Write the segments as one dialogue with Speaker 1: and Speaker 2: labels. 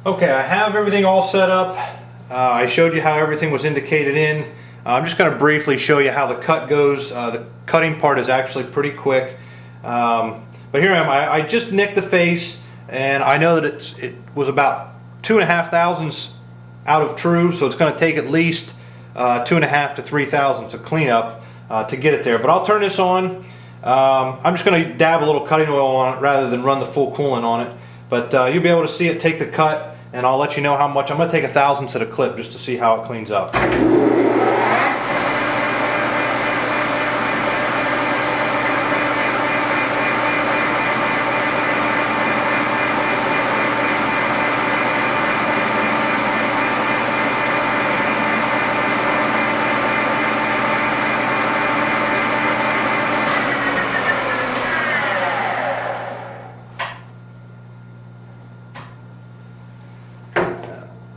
Speaker 1: Okay, I have everything all set up. I showed you how everything was indicated in. I'm just going to briefly show you how the cut goes. The cutting part is actually pretty quick. But here I am. I just nicked the face, and I know that it was about 2.5 thousandths out of true, so it's going to take at least 2.5 to 3 thousandths of cleanup to get it there. But I'll turn this on. I'm just going to dab a little cutting oil on it rather than run the full coolant on it. But you'll be able to see it take the cut, and I'll let you know how much. I'm going to take 1/1000th at a clip just to see how it cleans up.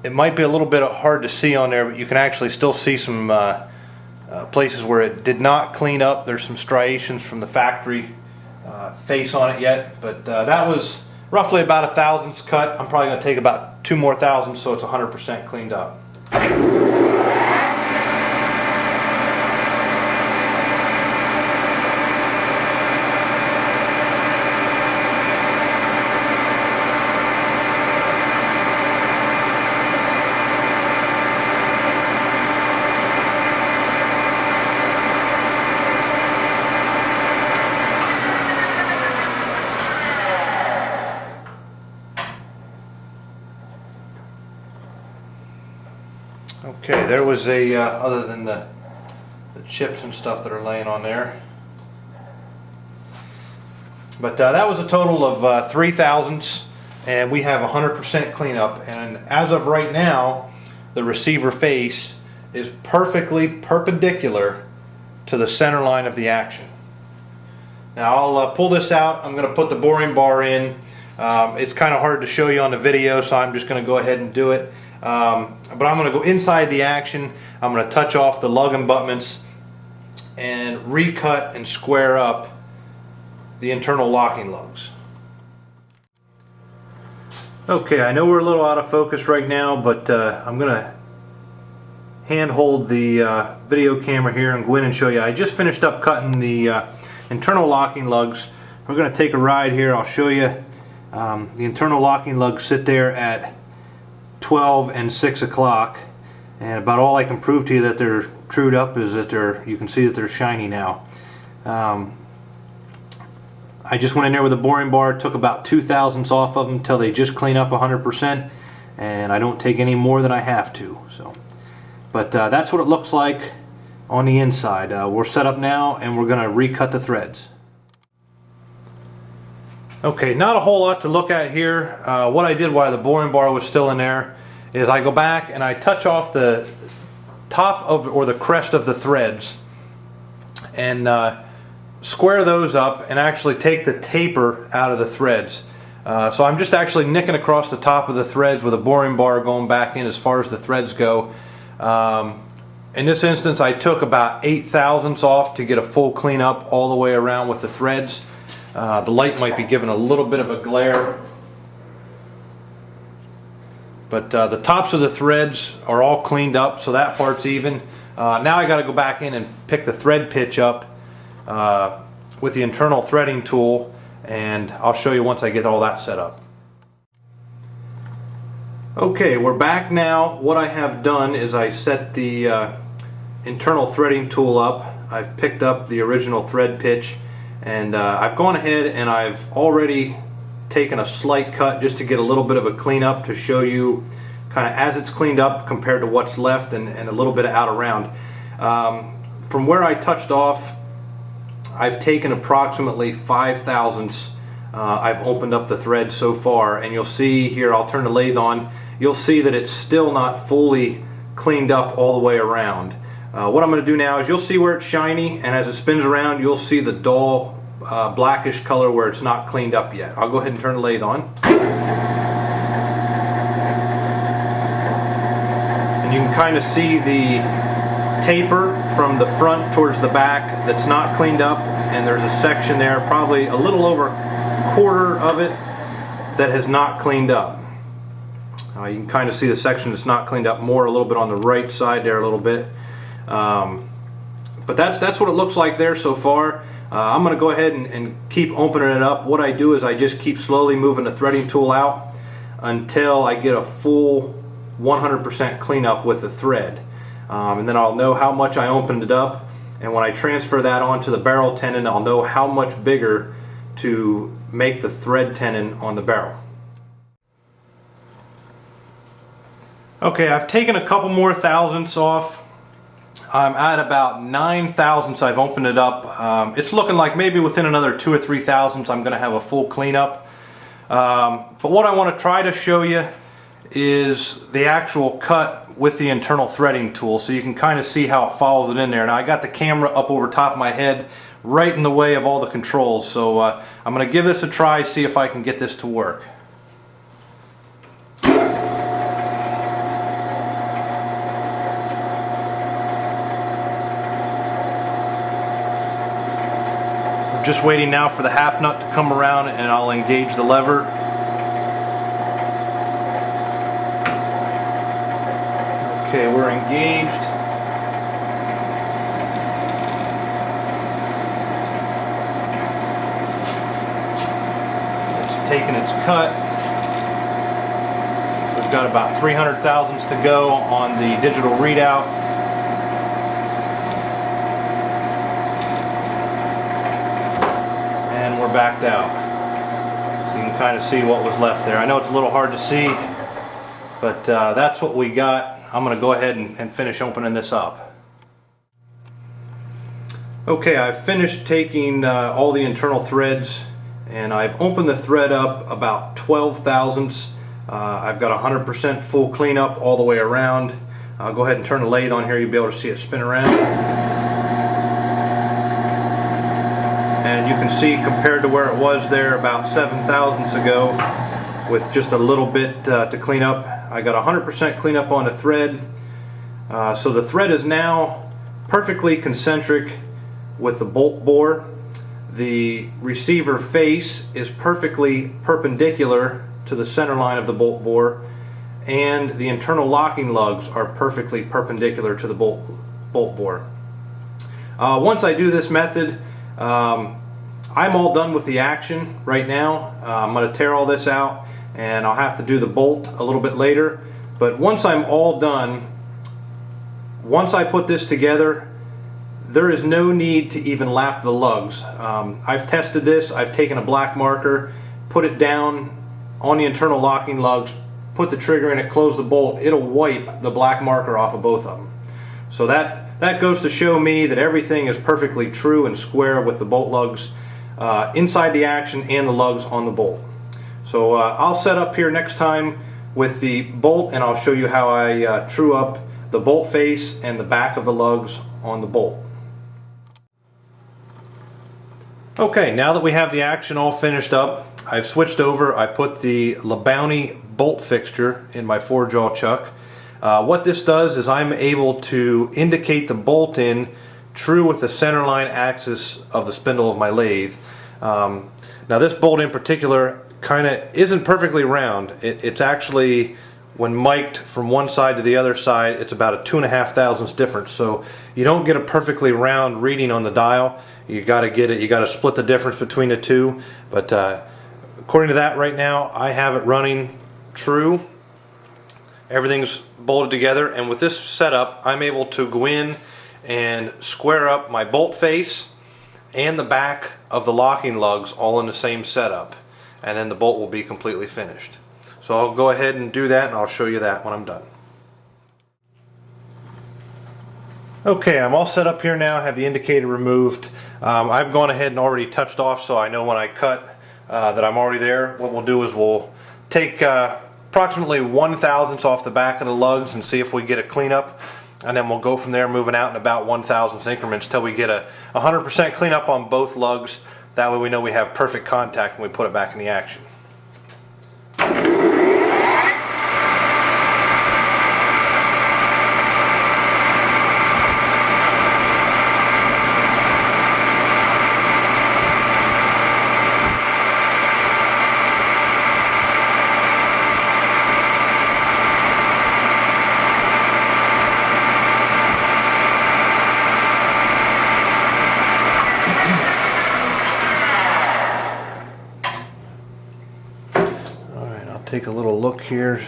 Speaker 1: It might be a little bit hard to see on there, but you can actually still see some places where it did not clean up. There's some striations from the factory face on it yet, but that was roughly about 1/1000th cut. I'm probably going to take about 2 more thousandths, so it's 100% cleaned up. Okay, there was a, other than the chips and stuff that are laying on there. But that was a total of 3 thousandths, and we have 100% cleanup. And as of right now, the receiver face is perfectly perpendicular to the center line of the action. Now I'll pull this out. I'm going to put the boring bar in. It's kind of hard to show you on the video, so I'm just going to go ahead and do it. But I'm going to go inside the action. I'm going to touch off the lug abutments and recut and square up the internal locking lugs. Okay, I know we're a little out of focus right now, but I'm going to hand hold the video camera here and go in and show you. I just finished up cutting the internal locking lugs. We're going to take a ride here. I'll show you. The internal locking lugs sit there at 12 and 6 o'clock, and about all I can prove to you that they're trued up is that you can see that they're shiny now. I just went in there with a boring bar, took about 2 thousandths off of them until they just clean up 100%, and I don't take any more than I have to. But that's what it looks like on the inside. We're set up now, and we're going to recut the threads. Okay, not a whole lot to look at here. What I did while the boring bar was still in there is I go back and I touch off the top of, or the crest of the threads, and square those up and actually take the taper out of the threads. So I'm just actually nicking across the top of the threads with a boring bar going back in as far as the threads go. In this instance I took about 8 thousandths off to get a full cleanup all the way around with the threads. The light might be giving a little bit of a glare, but the tops of the threads are all cleaned up, so that part's even. Now I got to go back in and pick the thread pitch up with the internal threading tool, and I'll show you once I get all that set up. Okay, we're back now. What I have done is I set the internal threading tool up. I've picked up the original thread pitch, and I've gone ahead and I've already taken a slight cut just to get a little bit of a cleanup to show you kind of as it's cleaned up compared to what's left, and a little bit of out around. From where I touched off, I've taken approximately 5 thousandths. I've opened up the thread so far, and you'll see here, I'll turn the lathe on, you'll see that it's still not fully cleaned up all the way around. What I'm going to do now is you'll see where it's shiny, and as it spins around you'll see the dull blackish color where it's not cleaned up yet. I'll go ahead and turn the lathe on. And you can kind of see the taper from the front towards the back that's not cleaned up, and there's a section there, probably a little over a quarter of it, that has not cleaned up. You can kind of see the section that's not cleaned up more a little bit on the right side there a little bit. But that's what it looks like there so far. I'm going to go ahead and keep opening it up. What I do is I just keep slowly moving the threading tool out until I get a full 100% cleanup with the thread. And then I'll know how much I opened it up, and when I transfer that onto the barrel tenon, I'll know how much bigger to make the thread tenon on the barrel. Okay, I've taken a couple more thousandths off. I'm at about 9 thousandths. I've opened it up. It's looking like maybe within another 2 or 3 thousandths I'm going to have a full cleanup. But what I want to try to show you is the actual cut with the internal threading tool, so you can kind of see how it follows it in there. Now I got the camera up over top of my head, right in the way of all the controls, so I'm going to give this a try, see if I can get this to work. I'm just waiting now for the half nut to come around, and I'll engage the lever. Okay, we're engaged. It's taken its cut. We've got about 300 thousandths to go on the digital readout. And we're backed out. So you can kind of see what was left there. I know it's a little hard to see, but that's what we got. I'm going to go ahead and finish opening this up. Okay, I've finished taking all the internal threads, and I've opened the thread up about 12 thousandths. I've got 100% full cleanup all the way around. I'll go ahead and turn the lathe on here. You'll be able to see it spin around. And you can see, compared to where it was there about 7 thousandths ago, with just a little bit to clean up, I got 100% cleanup on the thread. So the thread is now perfectly concentric with the bolt bore. The receiver face is perfectly perpendicular to the center line of the bolt bore, and the internal locking lugs are perfectly perpendicular to the bolt bore. Once I do this method, I'm all done with the action right now. I'm going to tear all this out, and I'll have to do the bolt a little bit later. But once I'm all done, once I put this together, there is no need to even lap the lugs. I've tested this. I've taken a black marker, put it down on the internal locking lugs, put the trigger in it, close the bolt. It'll wipe the black marker off of both of them. So that goes to show me that everything is perfectly true and square with the bolt lugs inside the action and the lugs on the bolt. So I'll set up here next time with the bolt, and I'll show you how I true up the bolt face and the back of the lugs on the bolt. Okay, now that we have the action all finished up, I've switched over. I put the LeBounty bolt fixture in my 4-jaw chuck. What this does is I'm able to indicate the bolt in true with the center line axis of the spindle of my lathe. Now this bolt in particular kind of isn't perfectly round. It's actually, when mic'd from one side to the other side, it's about a 2.5 thousandths difference. So you don't get a perfectly round reading on the dial. You got to get it. You got to split the difference between the two. But according to that, right now I have it running true. Everything's bolted together, and with this setup, I'm able to go in and square up my bolt face and the back of the locking lugs all in the same setup, and then the bolt will be completely finished. So I'll go ahead and do that, and I'll show you that when I'm done. Okay, I'm all set up here now. I have the indicator removed. I've gone ahead and already touched off, so I know when I cut that I'm already there. What we'll do is we'll take approximately 1/1000th off the back of the lugs and see if we get a cleanup, and then we'll go from there, moving out in about 1/1000th increments till we get a 100% cleanup on both lugs. That way we know we have perfect contact when we put it back in the action. take a little look here.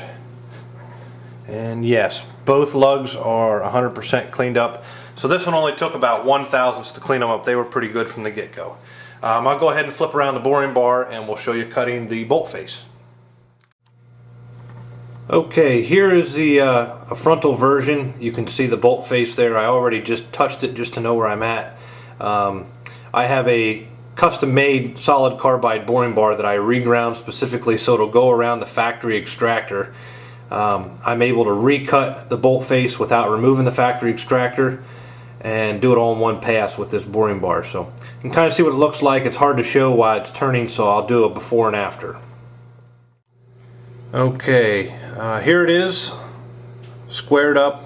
Speaker 1: And yes, both lugs are 100% cleaned up. So this one only took about 1/1000th to clean them up. They were pretty good from the get-go. I'll go ahead and flip around the boring bar and we'll show you cutting the bolt face. Okay, here is the a frontal version. You can see the bolt face there. I already just touched it just to know where I'm at. I have a custom-made solid carbide boring bar that I reground specifically so it'll go around the factory extractor. I'm able to recut the bolt face without removing the factory extractor and do it all in one pass with this boring bar. So you can kind of see what it looks like. It's hard to show while it's turning, so I'll do a before and after. Okay, here it is, squared up.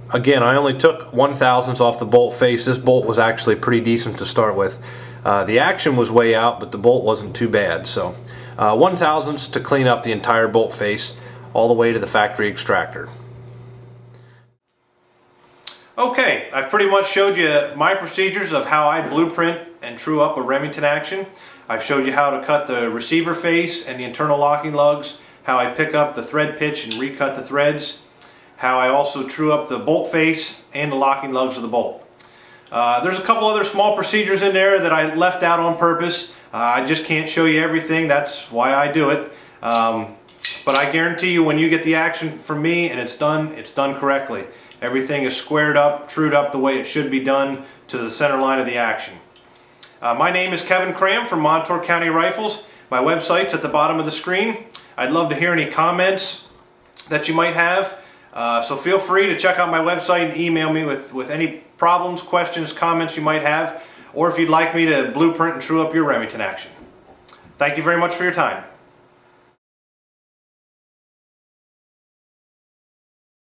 Speaker 1: Again, I only took 1/1000th off the bolt face. This bolt was actually pretty decent to start with. The action was way out, but the bolt wasn't too bad. So 1/1000th to clean up the entire bolt face all the way to the factory extractor. Okay, I've pretty much showed you my procedures of how I blueprint and true up a Remington action. I've showed you how to cut the receiver face and the internal locking lugs, how I pick up the thread pitch and recut the threads, how I also true up the bolt face and the locking lugs of the bolt. There's a couple other small procedures in there that I left out on purpose. I just can't show you everything. That's why I do it. But I guarantee you when you get the action from me and it's done correctly. Everything is squared up, trued up the way it should be done to the center line of the action. My name is Kevin Cram from Montour County Rifles. My website's at the bottom of the screen. I'd love to hear any comments that you might have. So feel free to check out my website and email me with any problems, questions, comments you might have, or if you'd like me to blueprint and true up your Remington action. Thank you very much for your time.